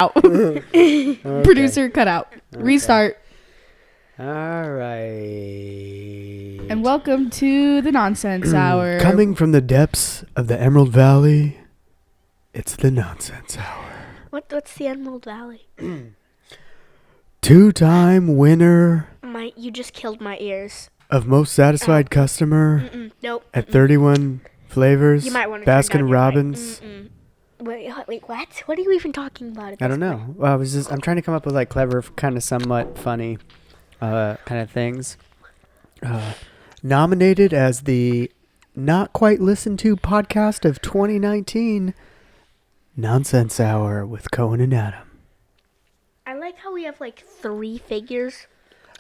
Okay. Producer, cut out. Okay. Restart. All right. And welcome to the Nonsense Hour. Coming from the depths of the Emerald Valley, it's the Nonsense Hour. What's the Emerald Valley? Two-time winner You just killed my ears. of most satisfied customer Nope. at 31 flavors. You might want to turn down Baskin your Robbins. mic. Wait, what? What are you even talking about? I don't know. Well, I'm trying to come up with like clever, kind of somewhat funny, kind of things. Nominated as the not quite listened to podcast of 2019, Nonsense Hour with Cohen and Anna. I like how we have like 3 figures.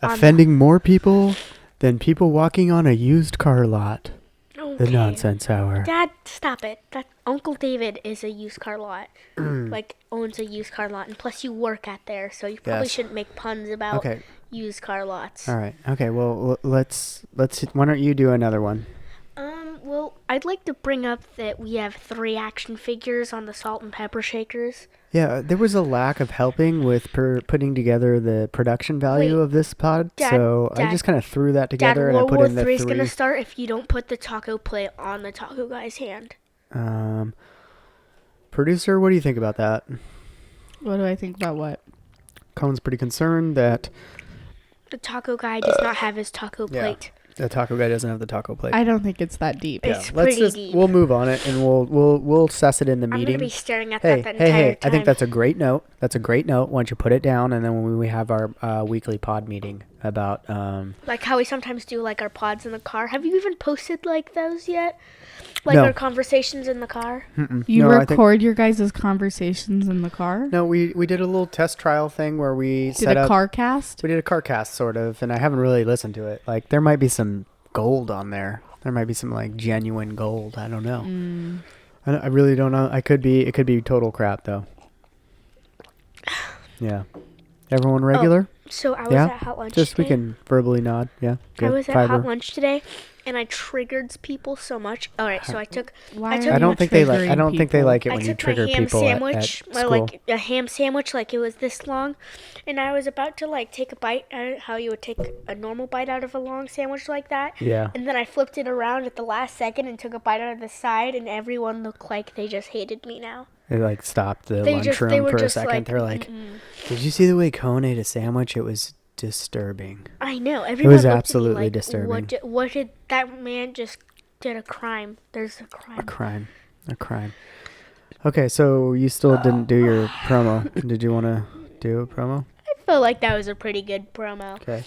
Offending more people than people walking on a used car lot. Okay. The Nonsense Hour. Dad, stop it. Uncle David is a used car lot. Owns a used car lot, and plus you work at there, so you probably shouldn't make puns about used car lots. All right. Okay. Well, let's. Why don't you do another one? Well, I'd like to bring up that we have 3 action figures on the salt and pepper shakers. Yeah, there was a lack of helping with putting together the production value of this pod, so I just kind of threw that together and I put in the 3. World War III is going to start if you don't put the taco plate on the taco guy's hand. Producer, what do you think about that? What do I think about what? Cohen's pretty concerned that the taco guy does not have his taco plate. The taco guy doesn't have the taco plate. I don't think it's that deep. It's pretty deep. We'll move on it and we'll assess it in the meeting. I'm going to be staring at that entire time. I think that's a great note. That's a great note. Why don't you put it down, and then when we have our weekly pod meeting about like how we sometimes do like our pods in the car. Have you even posted like those yet? Like No. our conversations in the car? You record your guys' conversations in the car? No, we did a little test trial thing where we did a car cast? We did a car cast, sort of, and I haven't really listened to it. Like, there might be some gold on there. There might be some, like, genuine gold. I don't know. I really don't know. It could be total crap, though. Yeah. Everyone regular? So I was at Hot Lunch Just today. we can verbally nod. Yeah. Good. I was at Hot Lunch today, and I triggered people so much. All right, so I took I don't think they like it when you trigger people at school. Like a ham sandwich, like it was this long, and I was about to like take a bite, how you would take a normal bite out of a long sandwich like that. Yeah. And then I flipped it around at the last second and took a bite out of the side, and everyone looked like they just hated me now. They like stopped the lunchroom for a second. Like, they're like, "Did you see the way Cohen ate a sandwich? It was disturbing." I know. Everyone was looked absolutely at me like, disturbing. What did that man just did? A crime. There's a crime. A crime. Okay, so you still didn't do your promo. Did you want to do a promo? I feel like that was a pretty good promo. Okay.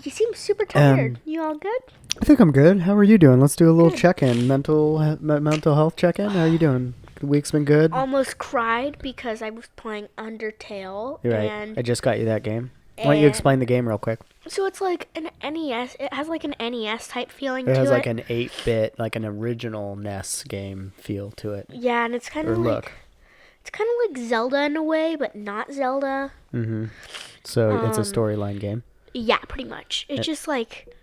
You seem super tired. You all good? I think I'm good. How are you doing? Let's do a little check-in. Mental health check-in. How are you doing? The week's been good? Almost cried because I was playing Undertale. You're right. I just got you that game. Why don't you explain the game real quick? So it's like an NES. It has like an NES type feeling to it. It has like an 8-bit, like an original NES game feel to it. Yeah, and it's kind of like... It's kind of like Zelda in a way, but not Zelda. Mm-hmm. So it's a storyline game? Yeah, pretty much. It's just like...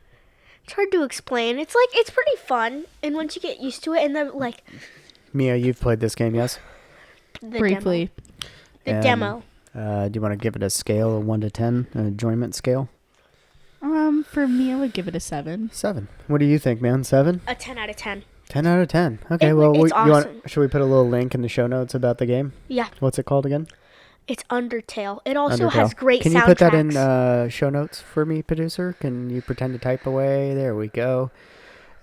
It's hard to explain. It's like, it's pretty fun. And once you get used to it, and then like... Mia, you've played this game, yes? Briefly. Demo. Do you want to give it a scale of 1 to 10, an enjoyment scale? For me, I would give it a 7. 7. What do you think, man? 7? A 10 out of 10. 10 out of 10. Okay, It's awesome. Should we put a little link in the show notes about the game? Yeah. What's it called again? It's Undertale. It also has great soundtracks. Can you put that in show notes for me, producer? Can you pretend to type away? There we go.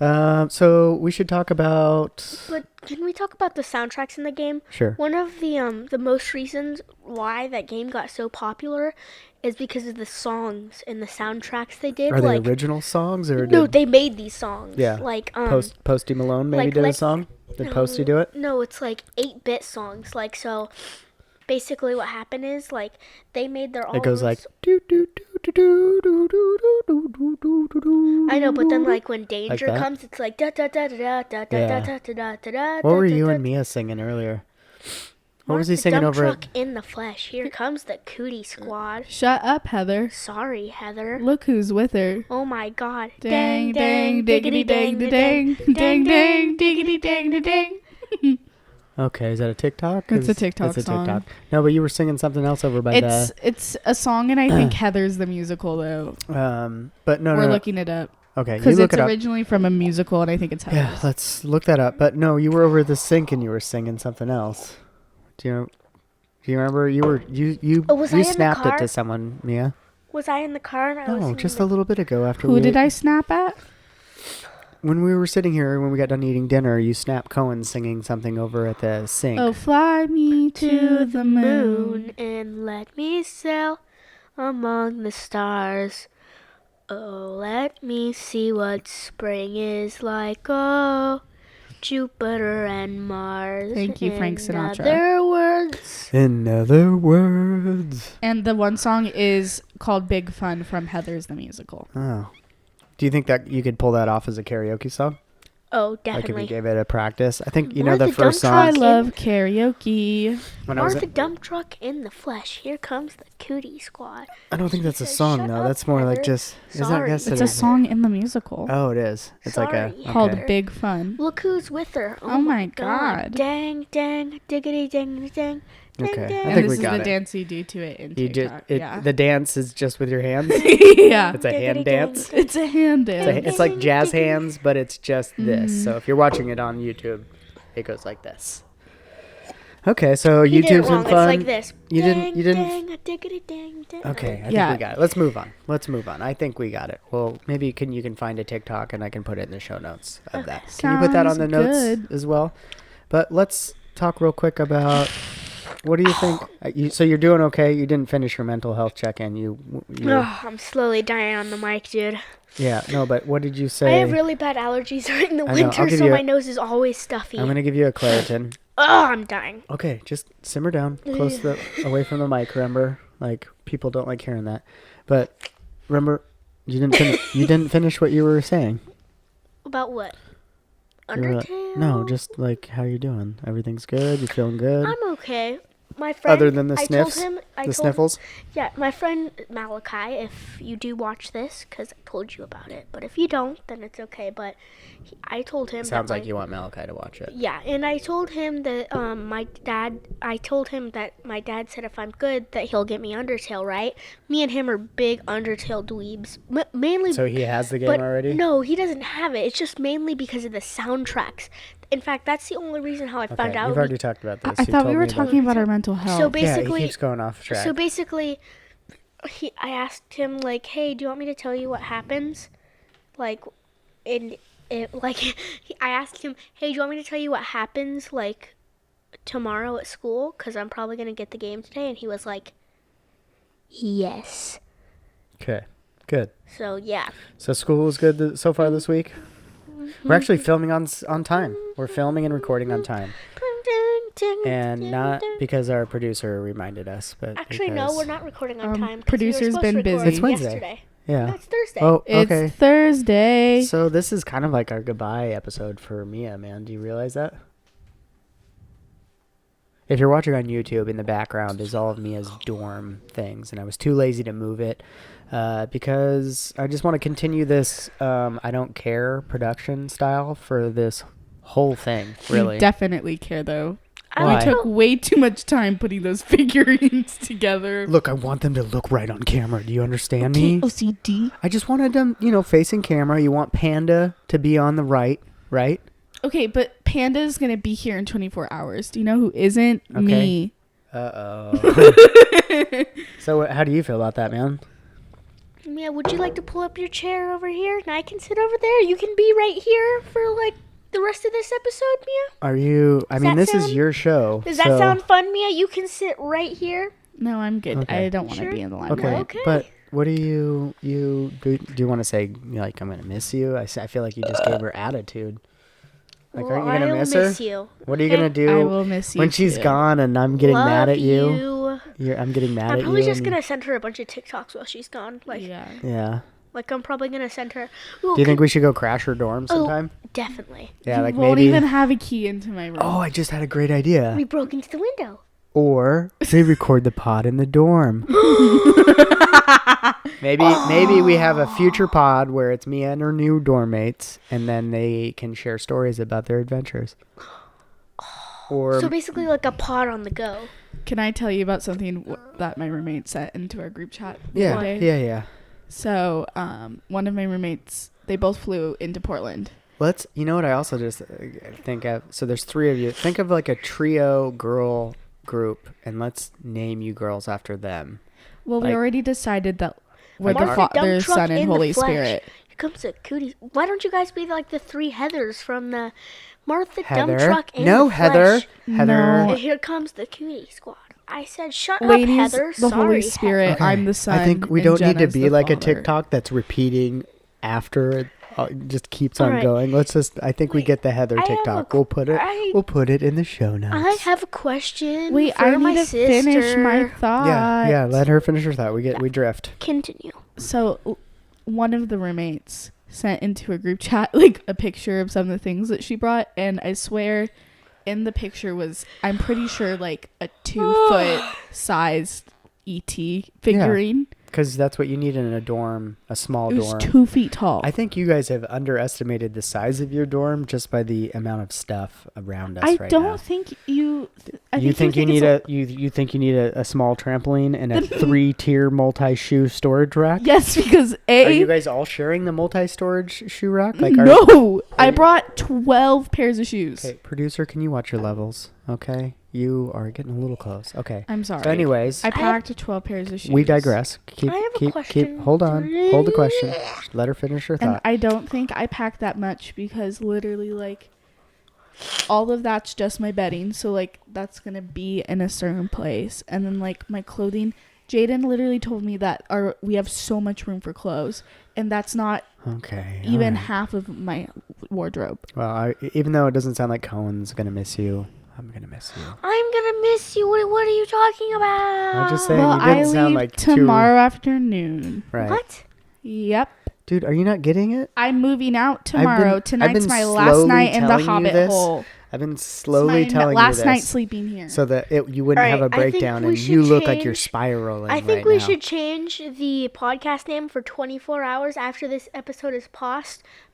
So we should talk about... But can we talk about the soundtracks in the game? Sure. One of the most reasons why that game got so popular is because of the songs and the soundtracks they did. Are they original songs? Or no, they made these songs. Yeah. Like Posty Malone maybe did a song? Did Posty do it? No, it's like 8-bit songs. Like, so basically what happened is like they made their own... It goes like... I know, but then like when danger comes, it's like da da da da da da da da da da da. What were you and Mia singing earlier? What was he singing over? Truck in the flesh. Here comes the cootie squad. Shut up, Heather. Sorry, Heather. Look who's with her. Oh my God. Dang, dang, diggity, dang, dang, dang, dang, diggity, dang, dang. Okay, is that a TikTok? It's a TikTok song. TikTok. No, but you were singing something else over by It's a song, and I think Heather's the musical, though. But no, we're looking it up. Okay, because it's originally from a musical, and I think it's Heather's. Yeah, let's look that up. But no, you were over the sink and you were singing something else. Do you remember? You snapped it to someone, Mia. Was I in the car? And I was just a little bit ago after. Who did I snap at? When we were sitting here, when we got done eating dinner, you snapped Cohen singing something over at the sink. Oh, fly me to the moon and let me sail among the stars. Oh, let me see what spring is like. Oh, Jupiter and Mars. Thank you, Frank Sinatra. In other words. And the one song is called Big Fun from Heather's the Musical. Oh. Do you think that you could pull that off as a karaoke song? Oh, definitely. Like if you gave it a practice. I think, the first song. I love karaoke. The dump truck in the flesh. Here comes the cootie squad. I don't think that's a song, though. That's more like just... It's a song in the musical. Oh, it is. It's called Big Fun. Look who's with her. Oh my God. Dang, dang, diggity, dang, dang. Okay, I think this is the dance you do to it in TikTok. The dance is just with your hands? Yeah. It's a hand dance? It's a hand dance. It's like jazz hands, but it's just this. So if you're watching it on YouTube, it goes like this. Okay, so YouTube's been fun. It's like this. You didn't. Okay, I think we got it. Let's move on. I think we got it. Well, maybe you can find a TikTok and I can put it in the show notes of that. Can you put that on the notes as well? But let's talk real quick about... What do you think? So you're doing okay? You didn't finish your mental health check-in. I'm slowly dying on the mic, dude. Yeah, no, but what did you say? I have really bad allergies during the winter, so my nose is always stuffy. I'm going to give you a Claritin. I'm dying. Okay, just simmer down. Away from the mic, remember? Like, people don't like hearing that. But remember, you didn't finish what you were saying. About what? Undertale? No, just like how you doing. Everything's good? You feeling good? I'm okay. My friend, other than the sniffs, sniffles. Yeah, my friend Malachi. If you do watch this, because I told you about it, but if you don't, then it's okay. But I told him. Sounds like you want Malachi to watch it. Yeah, and I told him that I told him that my dad said if I'm good, that he'll get me Undertale. Right? Me and him are big Undertale dweebs. Mainly. So he has the game already? No, he doesn't have it. It's just mainly because of the soundtracks. In fact, that's the only reason how I found out. You've already talked about this. I thought we were talking about our mental health. So basically, he keeps going off track. So basically, I asked him like, "Hey, do you want me to tell you what happens?" I asked him, "Hey, do you want me to tell you what happens like tomorrow at school? Because I'm probably gonna get the game today." And he was like, "Yes." Okay, good. So yeah. So school was good so far this week. We're actually filming on time. We're filming and recording on time. And not because our producer reminded us, but actually no, we're not recording on time. Producer's been busy. It's Wednesday. Yesterday. Yeah. No, it's Thursday. Oh, okay. It's Thursday. So this is kind of like our goodbye episode for Mia, man. Do you realize that? If you're watching on YouTube, in the background is all of Mia's dorm things, and I was too lazy to move it because I just want to continue this I don't care production style for this whole thing, really. You definitely care, though. Why? We took way too much time putting those figurines together. Look, I want them to look right on camera. Do you understand me? OCD. I just wanted them, facing camera. You want Panda to be on the right? Okay, but Panda's going to be here in 24 hours. Do you know who isn't? Okay. Me. Uh-oh. So how do you feel about that, man? Mia, would you like to pull up your chair over here and I can sit over there? You can be right here for the rest of this episode, Mia? This is your show. Does that sound fun, Mia? You can sit right here. No, I'm good. Okay. I don't want to be in the limelight. Okay. But what do you want to say, I'm going to miss you? I feel like you just gave her attitude. Aren't you going to miss her? Miss you. What are you going to do I will miss you when she's gone and I'm getting mad at you? I'm getting mad at you. I'm probably just going to send her a bunch of TikToks while she's gone. Yeah. I'm probably going to send her... Do you think we should go crash her dorm sometime? Definitely. Yeah, you won't even have a key into my room. Oh, I just had a great idea. We broke into the window. Or they record the pod in the dorm. Maybe we have a future pod where it's Mia and her new dorm mates, and then they can share stories about their adventures. Or So basically like a pod on the go. Can I tell you about something that my roommate sent into our group chat the other day? Yeah. So, one of my roommates, they both flew into Portland. You know what I also just think of? So there's 3 of you. Think of like a trio girl group, and let's name you girls after them. Well, we already decided that we're Martha the Father, Dump Truck Son, and in the Holy flesh. Spirit. Here comes the cooties. Why don't you guys be like the 3 Heathers from the Martha Heather? Dump Truck in No, the Heather. flesh? Heather. No. And here comes the cootie squad. I said, shut Ladies, up, Heather. the Holy Sorry, Spirit. Heather. I'm the Son. I think we and don't need to Jenna's be the like a Father. TikTok that's repeating after it. Just keeps on Alright. going. I think we get the Heather I have TikTok. a- We'll put it in the show notes. I have a question. Wait, for I my need to sister. finish my thought. Yeah, let her finish her thought. We drift. Continue. So, one of the roommates sent into a group chat like a picture of some of the things that she brought, and I swear in the picture was, I'm pretty sure, like a 2-foot sized ET figurine. Because that's what you need in a dorm, a small It was dorm. 2 feet tall. I think you guys have underestimated the size of your dorm just by the amount of stuff around us I right don't now. think you. You think you need a small trampoline and a 3-tier multi-shoe storage rack? Yes, because Are you guys all sharing the multi-storage shoe rack? no, I brought 12 pairs of shoes. Okay, producer, can you watch your levels? Okay, you are getting a little close. Okay. I'm sorry. So, anyways, I packed 12 pairs of shoes. we digress. I have a question. Hold on. Hold the question. Let her finish her And thought. I don't think I packed that much because literally, like, all of that's just my bedding. So, like, that's going to be in a certain place. And then, like, my clothing. Jaden literally told me that we have so much room for clothes. And that's not even half of my wardrobe. Well, even though it doesn't sound like Cohen's going to miss you, I'm going to miss you. I'm going to miss you. What are you talking about? I'm just saying, Well, you didn't I sound leave like tomorrow afternoon. Right. What? Yep. Dude, are you not getting it? I'm moving out tomorrow. I've Tonight's been my last slowly night in the telling you Hobbit this. hole. I've been slowly It's my telling you last this. night sleeping here. So that you wouldn't All have a right, I think breakdown we and should you look like you're change- spiraling I think right we now. should change the podcast name for 24 hours after this episode is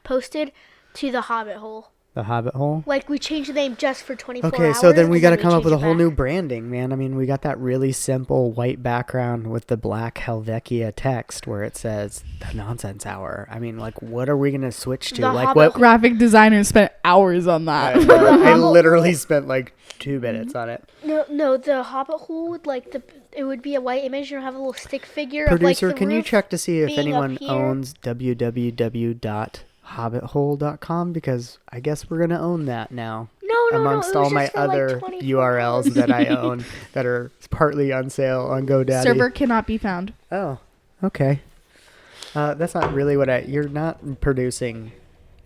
posted to the Hobbit Hole. The Hobbit Hole? Like, we changed the name just for 24 hours. Okay, so then we got to come up with a change it whole back. new branding, man. I mean, we got that really simple white background with the black Helvetia text where it says the Nonsense Hour. I mean, like, what are we going to switch to? The Like, Hobbit what? Hole. Graphic designers spent hours on that. I literally spent like 2 minutes on it. No, the Hobbit Hole would it would be a white image and have a little stick figure Producer, of like the can you roof check to see if being anyone up here. owns www.hobbithole.com? Because I guess we're going to own that now. No, amongst it all was my just for, like, other 24 URLs hours. that I own that are partly on sale on GoDaddy. Server cannot be found. Oh, okay. That's not really you're not producing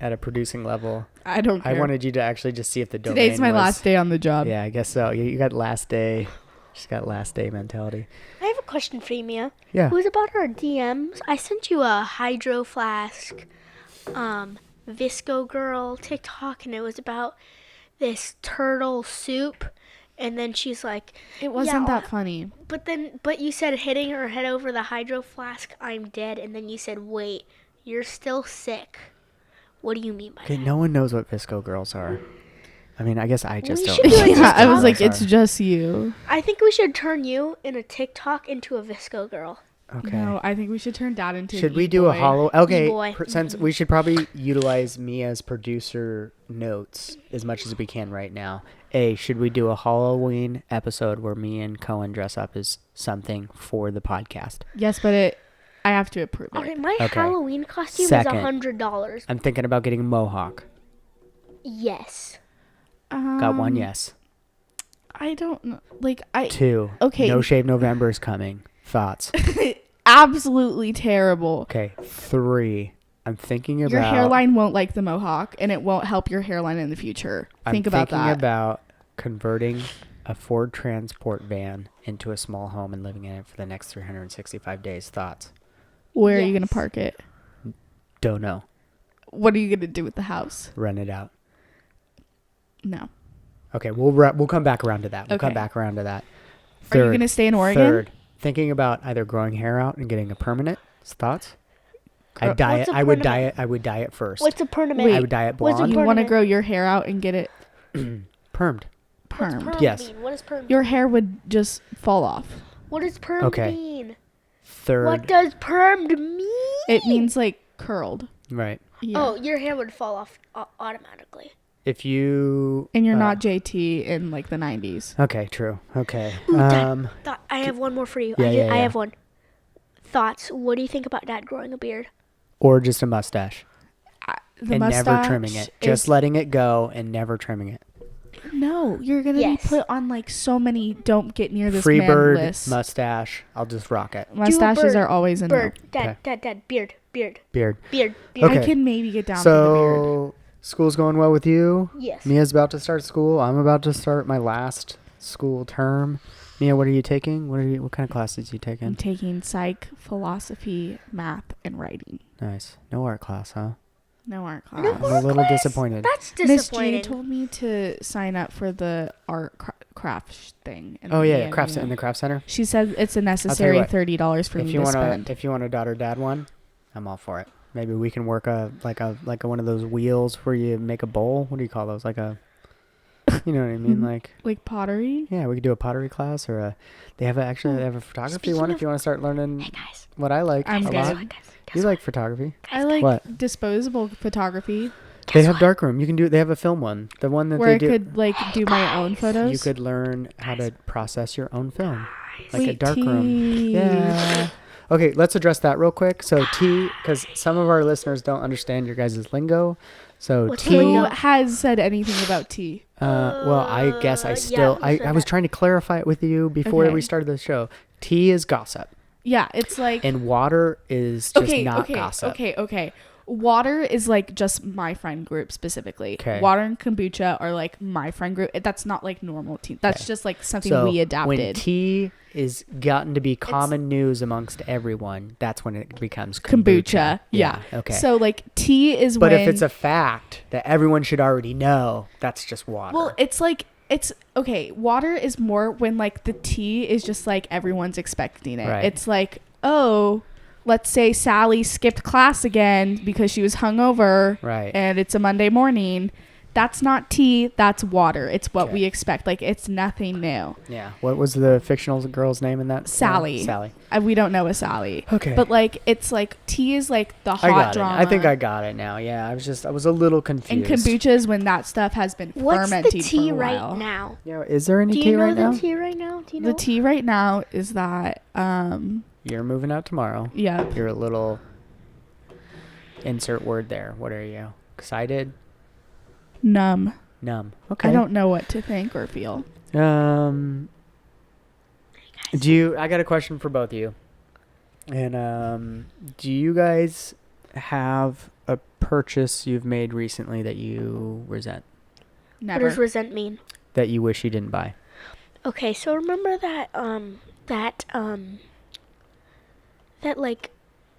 at a producing level. I don't care. I wanted you to actually just see if the domain Today's my was- last day on the job. Yeah, I guess so. You got last day. Just got last day mentality. I have a question for you, Mia. Yeah. It was about our DMs. I sent you a Hydro Flask, Visco Girl TikTok, and it was about this turtle soup. And then she's like, It wasn't Yeah, that funny. but you said hitting her head over the Hydro Flask, I'm dead. And then you said, wait, you're still sick. What do you mean by Okay, that? no one knows what Visco girls are. I mean, I guess I just We don't should know do what it. Visco I was girls like, it's are. just you. I think we should turn you in a TikTok into a Visco Girl. Okay. No, I think we should turn Dad into Should an we do a e-boy. hollow? Okay, E-boy. since we should probably utilize me as producer notes as much as we can right now. Should we do a Halloween episode where me and Cohen dress up as something for the podcast? Yes, but I have to approve it. Okay, my Okay. Halloween costume Second. is $100. I'm thinking about getting a mohawk. Yes. Got one yes. I don't know. Like, 2. okay. No Shave November is coming. Thoughts? absolutely terrible. Okay. 3. I'm thinking about... Your hairline won't like the mohawk, and it won't help your hairline in the future. Think about that. I'm thinking about converting a Ford Transport van into a small home and living in it for the next 365 days. Thoughts? Where are you Yes. going to park it? Don't know. What are you going to do with the house? Rent it out. No. Okay, we'll come back around to that. We'll come Okay. back around to that. Are you going to stay in Oregon? Third, thinking about either growing hair out and getting a permanent. Thoughts? What's a I would dye permanent? it. I would dye it first. What's a permanent? Wait, I would dye it what's a blonde. You want to Permanent. grow your hair out and get it Permed. permed. What's permed Yes. mean? What does permed Your hair would just fall off. What does permed Okay. mean? Third. What does permed mean? It means like curled. Right. Yeah. Oh, your hair would fall off automatically. If you. And you're not JT in like the 90s. Okay, true. Okay. Ooh, Dad, I have one more for you. Yeah, I yeah. have one. Thoughts. What do you think about Dad growing a beard? Or just a mustache. The and mustache never trimming it. Just is- letting it go and never trimming it. No, you're gonna Yes. be put on like so many don't get near this man Freebird lists. mustache. I'll just rock it. Mustaches bird, are always a no. Bird. Dad, Okay. Dad, beard. Beard. Beard. Okay. I can maybe get down for the beard. So, school's going well with you? Yes. Mia's about to start school. I'm about to start my last school term. Mia, what are you taking? What kind of classes are you I'm taking? taking psych, philosophy, math, and writing. Nice. No art class, huh? No art class. No I'm a art little class? disappointed. That's Miss G disappointing. told me to sign up for the art craft thing. And Oh yeah, yeah, crafts yeah. in the craft center. She said it's a necessary what, $30 for me to spend. If you want a daughter dad one, I'm all for it. Maybe we can work a one of those wheels where you make a bowl. What do you call those? Like a, you know what I mean? Like pottery. Yeah, we could do a pottery class or a. They have a photography Speaking one if of- you want to start learning Hey guys. what I like I'm a good. lot. Guys, You like photography? I like What? disposable photography They have darkroom. You can do. They have a film one. The one that where they I do. could like do my own photos. You could learn how to process your own film, like a Wait, darkroom. tea. Yeah. Okay, let's address that real quick. So T, because some of our listeners don't understand your guys' lingo. So What's T. Who has said anything about tea? Well, I guess I yeah, still. who I said was that? trying to clarify it with you before Okay. we started the show. Tea is gossip, Yeah, it's like and water is just not gossip. Okay. Water is like just my friend group specifically. Okay. Water and kombucha are like my friend group. That's not like normal tea. That's just like something So we adapted. when tea is gotten to be common news amongst everyone, that's when it becomes kombucha. Yeah. Okay. So like tea is But when if it's a fact that everyone should already know, that's just water. well, it's like it's okay. Water is more when like the tea is just like everyone's expecting it. Right. It's like, oh, let's say Sally skipped class again because she was hungover. Right. And it's a Monday morning. That's not tea. That's water. It's what Okay. we expect. Like it's nothing new. Yeah. What was the fictional girl's name in that? Sally. Sally. We don't know a Sally. Okay. But like it's like tea is like the I hot got drama. it. I think I got it now. Yeah. I was a little confused. And kombucha is when that stuff has been What's the fermenting tea for a while. right now? Yeah. Is there any Do tea you know right the now? tea right now? Do you know? The tea right now is that You're moving out tomorrow. yeah. You're a little. Insert word there. What are you? Excited? Numb. Numb. Okay. I don't know what to think or feel. I got a question for both of you. And do you guys have a purchase you've made recently that you resent? What Never. does resent mean? That you wish you didn't buy? Okay, so remember that like,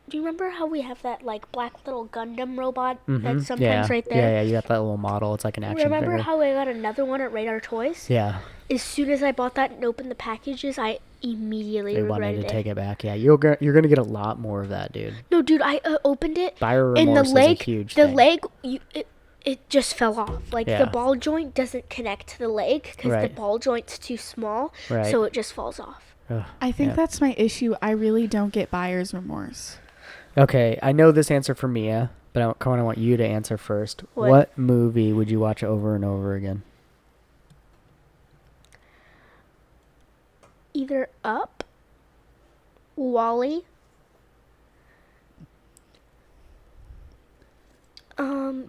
do you remember how we have that like black little Gundam robot that's sometimes yeah. right there? Yeah, you got that little model. It's like an action Remember figure. how I got another one at Radar Toys? Yeah, As soon as I bought that and opened the packages, I immediately they wanted regretted to it. take it back. Yeah, you're gonna get a lot more of that, dude. No, dude, I opened it Buyer and the remorse is leg, a huge the thing. leg, it just fell off. Like Yeah. the ball joint doesn't connect to the leg because Right. the ball joint's too small, Right. so it just falls off. Ugh, I think yeah. that's my issue. I really don't get buyer's remorse. Okay, I know this answer for Mia, but I kind of want you to answer first. What movie would you watch over and over again? Either Up, Wally,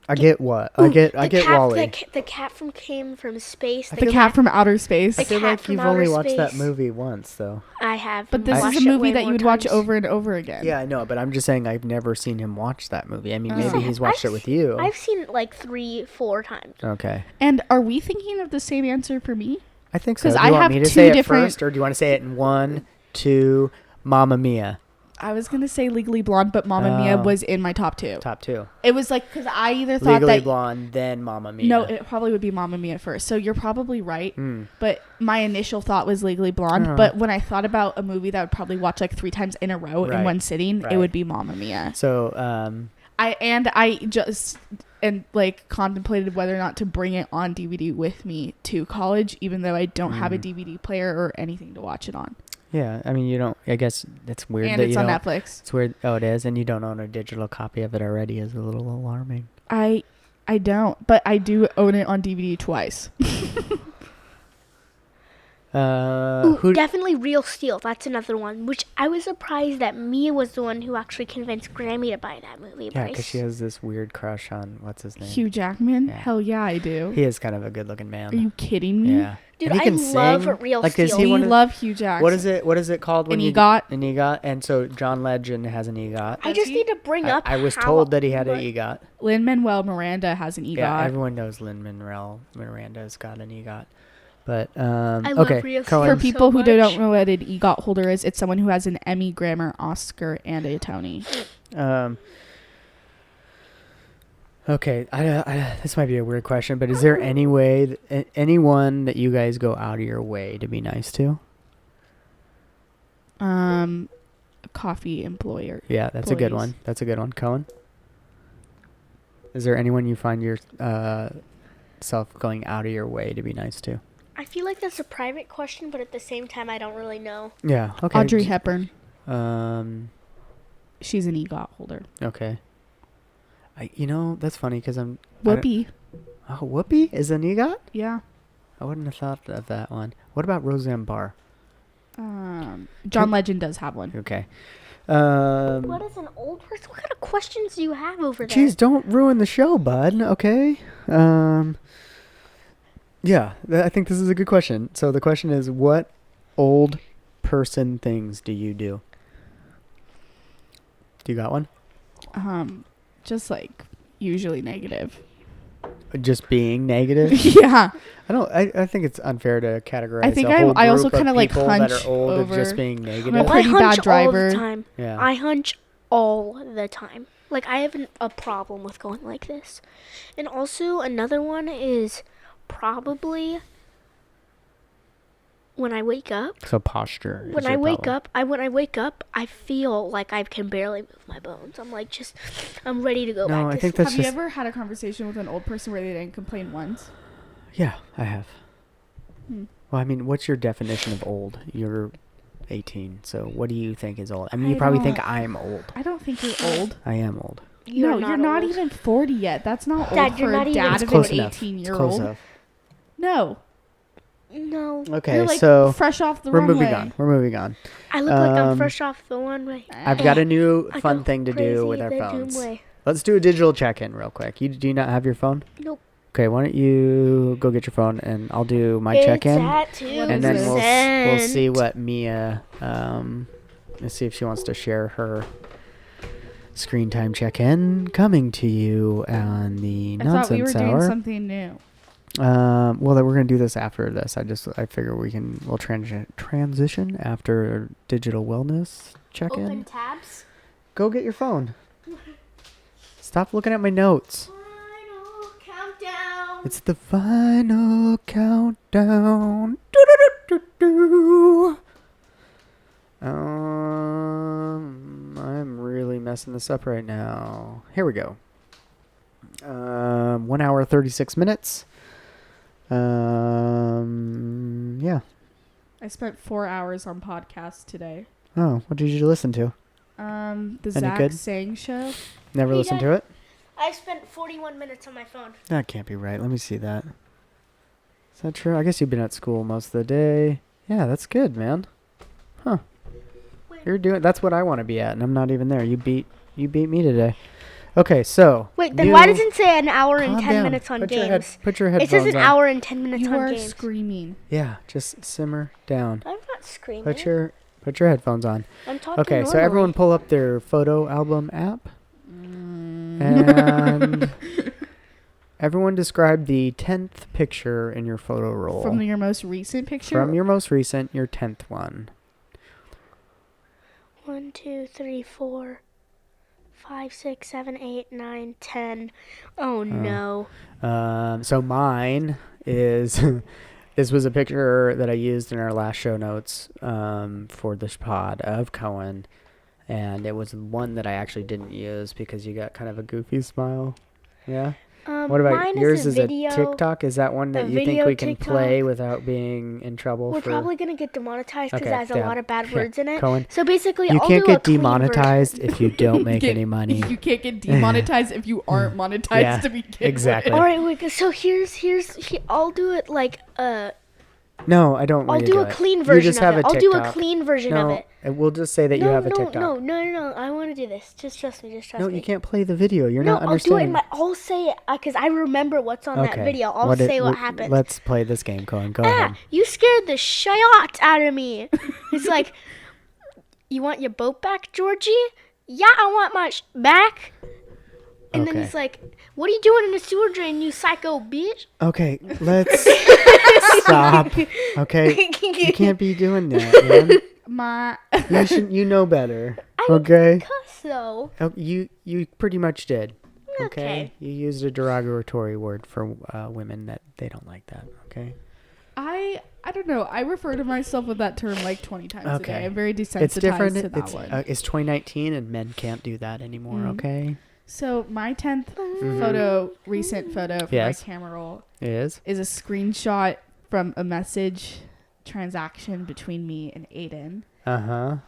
I get what? I get Wally. The cat came from space. The cat from outer space. I feel Cat like from you've Outer only watched that Space. movie once, though. I have. But this watched is a it movie way that more you would watch times. over and over again. Yeah, I know, but I'm just saying I've never seen him watch that movie. I mean, maybe Oh. he's watched it with you. I've seen it like 3-4 times. Okay. And are we thinking of the same answer for me? I think so. 'Cause Do I you want have me to two say it different- first, or do you want to say it in 1, 2, Mamma Mia? I was gonna say Legally Blonde, but Mamma Mia Oh. was in my top 2. Top 2. It was like because I either thought Legally that Blonde, then Mamma Mia. no, it probably would be Mamma Mia first. So you're probably right. But my initial thought was Legally Blonde. Oh. But when I thought about a movie that I would probably watch like 3 times in a row in Right, one sitting, right. it would be Mamma Mia. So, I just like contemplated whether or not to bring it on DVD with me to college, even though I don't have a DVD player or anything to watch it on. Yeah, I mean, you don't. I guess it's weird and that it's you on don't. Netflix. It's weird. Oh, it is, and you don't own a digital copy of it already. Is a little alarming. I don't, but I do own it on DVD twice. Definitely Real Steel. That's another one, which I was surprised that Mia was the one who actually convinced Grammy to buy that movie. Yeah, because she has this weird crush on what's his name? Hugh Jackman? Yeah. Hell yeah, I do. He is kind of a good-looking man. Are you kidding me? Yeah. Dude, and he can love sing. Real like, Steel. We love Hugh Jackman. What is it called when an EGOT? An EGOT. And so John Legend has an EGOT. I just need to bring up. I was told that he had an EGOT. Lin-Manuel Miranda has an EGOT. Yeah, everyone knows Lin-Manuel Miranda's got an EGOT. But I love okay, Real Cohen. For people who don't know what an EGOT holder is, it's someone who has an Emmy, Grammy, Oscar, and a Tony. Okay, this might be a weird question, but is there any way, anyone that you guys go out of your way to be nice to? A coffee employer. Yeah, that's a good one. That's a good one. Cohen? Is there anyone you find yourself going out of your way to be nice to? I feel like that's a private question, but at the same time, I don't really know. Yeah, okay. Audrey Hepburn. She's an EGOT holder. Okay. That's funny because Whoopi. Whoopi is an EGOT? Yeah. I wouldn't have thought of that one. What about Roseanne Barr? John Legend does have one. Okay. What is an old person? What kind of questions do you have over there? Jeez, don't ruin the show, bud. Okay. Yeah, I think this is a good question. So the question is, what old person things do you do? Do you got one? Just like usually negative. Just being negative? Yeah. I think it's unfair to categorize. I think I also kind of like hunch that are old over. of just being negative. I'm a pretty bad driver. All the time. Yeah. I hunch all the time. Like I have a problem with going like this. And also another one is probably when I wake up. So posture. When I wake up, I feel like I can barely move my bones. I'm like I'm ready to go back. I think that's Have you ever had a conversation with an old person where they didn't complain once? Yeah, I have. Well, I mean, what's your definition of old? You're 18, so what do you think is old? I mean, you probably think I'm old. I don't think you're old. I am old. You're not even 40 yet. That's not Dad, old you're for not a even dad of close an enough. 18-year-old. No. No. Okay, you're like so fresh off the we're runway. moving on. I look like I'm fresh off the runway. I've got a new I fun go thing to do crazy with our the phones. doom way. Let's do a digital check-in real quick. Do you not have your phone? Nope. Okay, why don't you go get your phone and I'll do my check-in, and then we'll see what Mia. Let's see if she wants to share her screen time check-in coming to you on the I Nonsense thought we were Hour. doing something new. Well, we're gonna do this after this. I figure we'll transition after digital wellness check-in. Open tabs. Go get your phone. Stop looking at my notes. Final countdown. It's the final countdown. Do-do-do-do-do. I'm really messing this up right now. Here we go. 1 hour 36 minutes. Yeah. I spent 4 hours on podcasts today. Oh, what did you listen to? The Zach Sang show. Never Hey, listened Dad. to it? I spent 41 minutes on my phone. That can't be right. Let me see that. Is that true? I guess you've been at school most of the day. Yeah, that's good, man. Huh. That's what I want to be at, and I'm not even there. You beat me today. Okay, so. Wait, then why doesn't it say an hour and 10 minutes on games? Put your headphones It says an on. hour and 10 minutes You on are games. screaming. Yeah, just simmer down. I'm not screaming. Put your headphones on. I'm talking Okay, so normally. everyone pull up their photo album app. And everyone describe the 10th picture in your photo roll. From your most recent picture? From your most recent, your 10th one. 1, 2, 3, 4, 5, 6, 7, 8, 9, 10. Oh no. So mine is this was a picture that I used in our last show notes for this pod of Cohen. And it was one that I actually didn't use because you got kind of a goofy smile. Yeah. What about yours? Is a TikTok? Is that one that you think we can play without being in trouble? We're probably gonna get demonetized because it has a lot of bad words in it. Cohen, so basically, you can't get demonetized if you don't make any money. You can't get demonetized if you aren't monetized to begin exactly. with. All right, wait. So here's I'll do it like No, I don't want I'll to do a clean version of it. I'll do a clean version of it. We'll just say that you have a TikTok. No. I want to do this. Just trust me. No, you can't play the video. You're not understanding. I'll say it because I remember what's on that video. I'll say what happens. Let's play this game, Cohen. Go ahead. You scared the shit out of me. It's like, you want your boat back, Georgie? Yeah, I want my back. And then he's like, what are you doing in the sewer drain, you psycho bitch? Okay, let's stop. Okay, you can't be doing that, man. You know better. I didn't cuss, though. Oh, you pretty much did. Okay. You used a derogatory word for women that they don't like that. Okay. I don't know. I refer to myself with that term like 20 times a day. I'm very desensitized it's different. to that one. It's 2019 and men can't do that anymore. Okay. So my 10th recent photo from my camera roll is a screenshot from a message transaction between me and Aiden.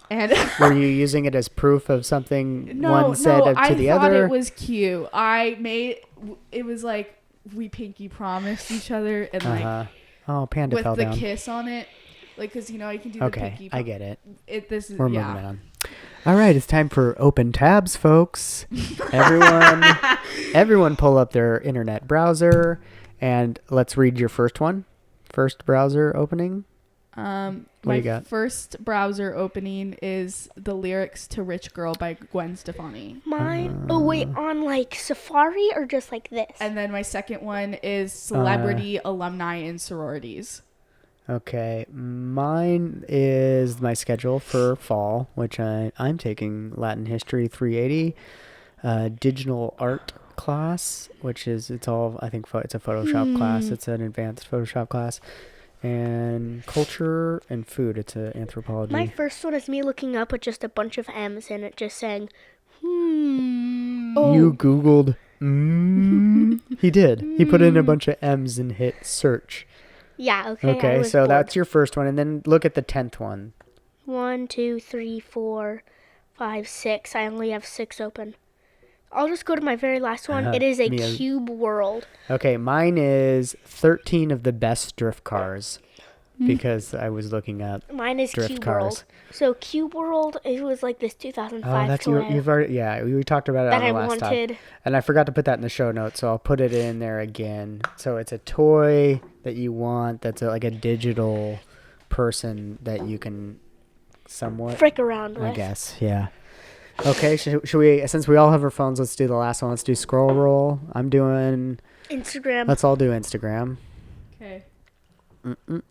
And were you using it as proof of something one said to the other? I thought it was cute. It was like we pinky promised each other and like Panda fell down with the kiss on it, like because you can do the pinky. I get it. We're moving on. All right, it's time for open tabs, folks. Everyone pull up their internet browser and let's read your first one. First browser opening. What do you got? First browser opening is the lyrics to Rich Girl by Gwen Stefani. Mine? On like Safari or just like this? And then my second one is celebrity alumni and sororities. Okay, mine is my schedule for fall, which I'm taking Latin History 380, digital art class, which is it's a Photoshop class. It's an advanced Photoshop class, and culture and food. It's an anthropology. My first one is me looking up with just a bunch of M's and it just saying, You Googled He did. He put in a bunch of M's and hit search. Yeah, okay. Okay, so bored. That's your first one, and then look at the 10th one. 1, 2, 3, 4, 5, 6. I only have 6 open. I'll just go to my very last one. It is a cube world. Okay, mine is 13 of the best drift cars. Because I was looking up mine is drift Cube cars. World. So Cube World, it was like this 2005 that's you've already we talked about it on the last time. And I forgot to put that in the show notes, so I'll put it in there again. So it's a toy that you want that's like a digital person that you can somewhat frick around with. I guess, yeah. Okay, should we, since we all have our phones, let's do the last one. Let's do scroll roll. I'm doing Instagram. Let's all do Instagram. Okay.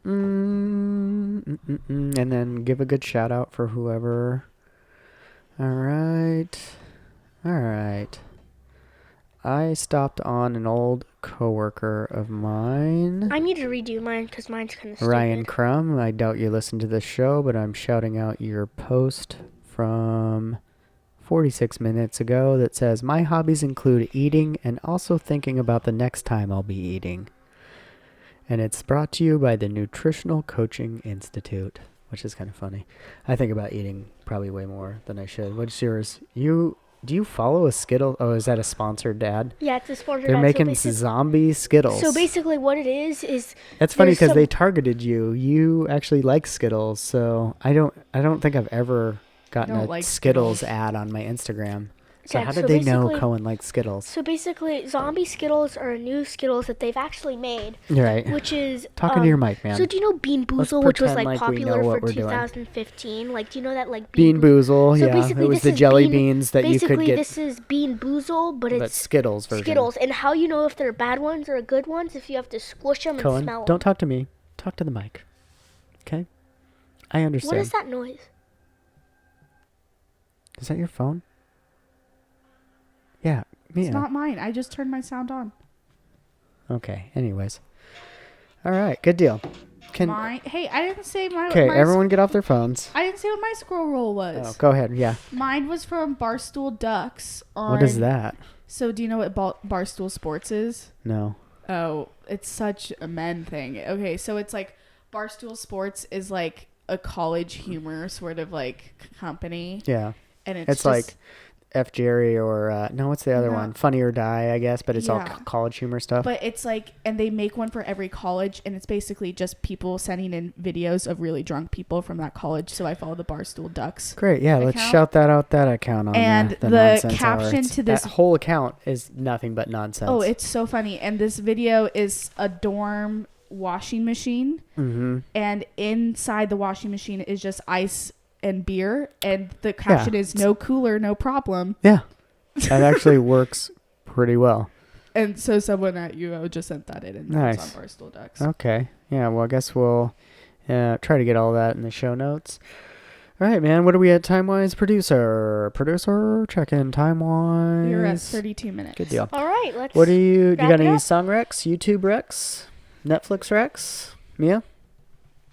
And then give a good shout out for whoever. All right. I stopped on an old coworker of mine. I need to redo mine because mine's kind of stupid. Ryan Crum. I doubt you listen to this show, but I'm shouting out your post from 46 minutes ago that says, my hobbies include eating and also thinking about the next time I'll be eating. And it's brought to you by the Nutritional Coaching Institute, which is kind of funny. I think about eating probably way more than I should. What's yours? Do you follow a Skittles? Oh, is that a sponsored ad? Yeah, it's a sponsored ad. They're making zombie Skittles. So basically what it is That's funny because they targeted you. You actually like Skittles, so I don't think I've ever gotten a Skittles ad on my Instagram. So how did they know Cohen likes Skittles? So basically, zombie Skittles are a new Skittles that they've actually made. Right. Which is... Talking to your mic, man. So do you know Bean Boozle, which was popular for 2015? Like, do you know that Bean Boozle, yeah. It was the jelly beans that you could get. Basically, this is Bean Boozle, but it's... Skittles version. Skittles. And how you know if they're bad ones or good ones? If you have to squish them and smell them. Don't talk to me. Talk to the mic. Okay? I understand. What is that noise? Is that your phone? Yeah, Mia. It's not mine. I just turned my sound on. Okay, anyways. All right, good deal. Hey, I didn't say my. Okay, everyone get off their phones. I didn't say what my scroll roll was. Oh, go ahead. Yeah. Mine was from Barstool Ducks. What is that? So do you know what Barstool Sports is? No. Oh, it's such a men thing. Okay, so it's like Barstool Sports is like a college humor sort of like company. Yeah. And it's just, like F. Jerry or no, what's the other one? Funny or Die, I guess, but it's all college humor stuff. But it's like, and they make one for every college, and it's basically just people sending in videos of really drunk people from that college. So I follow the Barstool Ducks. Great, yeah, let's shout that out, that account on and the caption to this that whole account is nothing but nonsense. Oh, it's so funny. And this video is a dorm washing machine, and inside the washing machine is just ice and beer, and the caption is no cooler, no problem. Yeah, that actually works pretty well. And so someone at UO just sent that in, and nice. It's on Barstool Ducks. Okay, yeah, well, I guess we'll try to get all that in the show notes. All right, man, what are we at time-wise? Producer, check in time-wise. You're at 32 minutes. Good deal. All right, let's What do you got any up? song recs, YouTube recs, Netflix recs? Mia?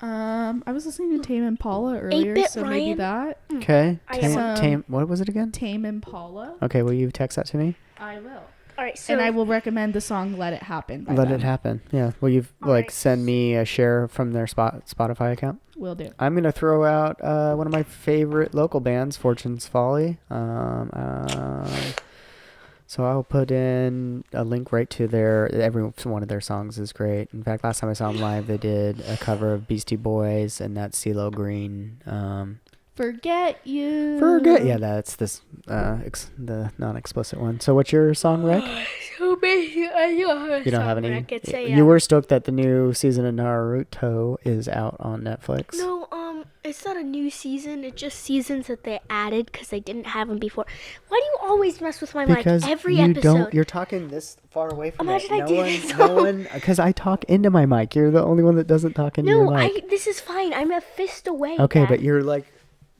I was listening to Tame Impala earlier, so maybe that. Okay. Tame, what was it again? Tame Impala. Okay, will you text that to me? I will. All right, so and I will recommend the song "Let It Happen." Let It Happen. Yeah. Will you send me a share from their Spotify account? Will do. I'm gonna throw out one of my favorite local bands, Fortune's Folly. So I'll put in a link right to every one of their songs is great. In fact, last time I saw them live, they did a cover of Beastie Boys and that CeeLo Green. Forget You. Yeah, that's the non-explicit one. So what's your song, Rick? So basically, you don't have any? You were stoked that the new season of Naruto is out on Netflix. No, it's not a new season. It's just seasons that they added because they didn't have them before. Why do you always mess with my mic every episode? You're talking this far away from Imagine it. No one, because I talk into my mic. You're the only one that doesn't talk into your mic. No, this is fine. I'm a fist away. Okay, but you're like,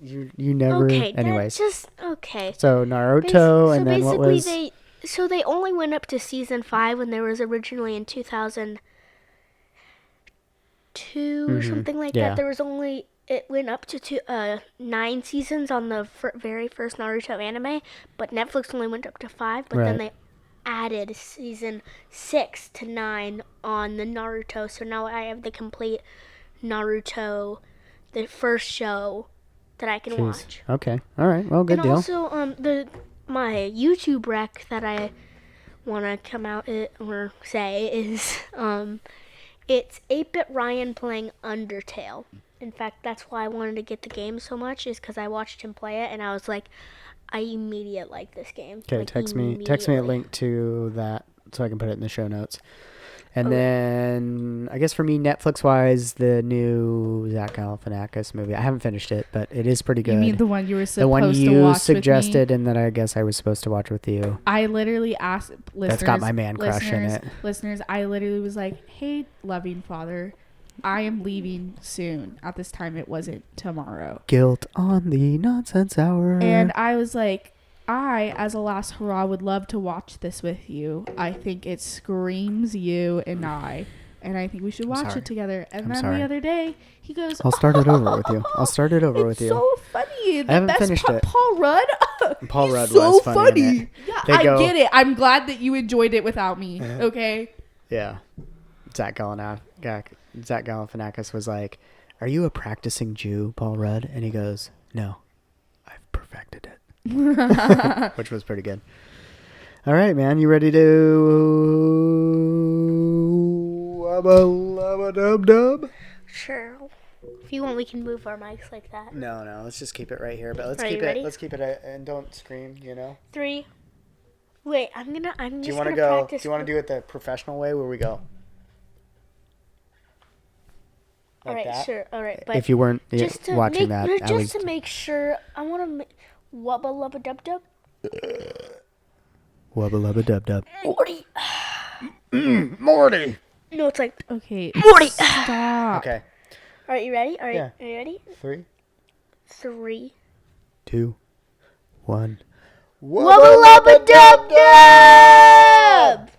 you never. Okay, anyways, okay. So Naruto, and then what was? So they only went up to season 5 when there was originally in 2002 or something like that. There was only. It went up to 9 seasons on the very first Naruto anime, but Netflix only went up to 5. But then they added season 6 to 9 on the Naruto. So now I have the complete Naruto, the first show that I can watch. Okay, all right, well, good deal. And also, my YouTube rec that I want to come out or say is it's 8-Bit Ryan playing Undertale. In fact, that's why I wanted to get the game so much, is because I watched him play it, and I was like, I immediately like this game. Okay, text me a link to that so I can put it in the show notes. And then, I guess for me, Netflix-wise, the new Zach Galifianakis movie. I haven't finished it, but it is pretty good. You mean the one you were supposed to watch with me? The one you suggested, and that I guess I was supposed to watch with you. I literally asked listeners. That's got my man crush in it. Listeners, I literally was like, hey, loving father, I am leaving soon. At this time, it wasn't tomorrow. Guilt on the nonsense hour. And I was like, I, as a last hurrah, would love to watch this with you. I think it screams you and I. And I think we should watch it together. And the other day, he goes, I'll start it over with you. I'll start it over with you. It's so funny. I haven't finished it. Paul Rudd. Paul Rudd was funny. In it. Yeah, I get it. I'm glad that you enjoyed it without me. Okay? Yeah. Zach Galifianakis was like, are you a practicing Jew, Paul Rudd? And he goes, no, I've perfected it. Which was pretty good. All right, man. You ready to wubba-lubba-dub-dub? Sure. If you want, we can move our mics like that. No. Let's just keep it right here. But let's ready? Let's keep it and don't scream, 3. Wait, I'm just gonna practice. Do you want to do it the professional way where we go? Like all right, that? sure. All right, but if you weren't watching that, at just least to make sure, I want to wubba lubba dub dub. Wubba lubba dub dub. Morty. Morty. No, it's like okay. Morty. Stop. Okay. All right, you ready? All right, yeah. Are you ready? 3, 2, 1. Wubba lubba dub dub.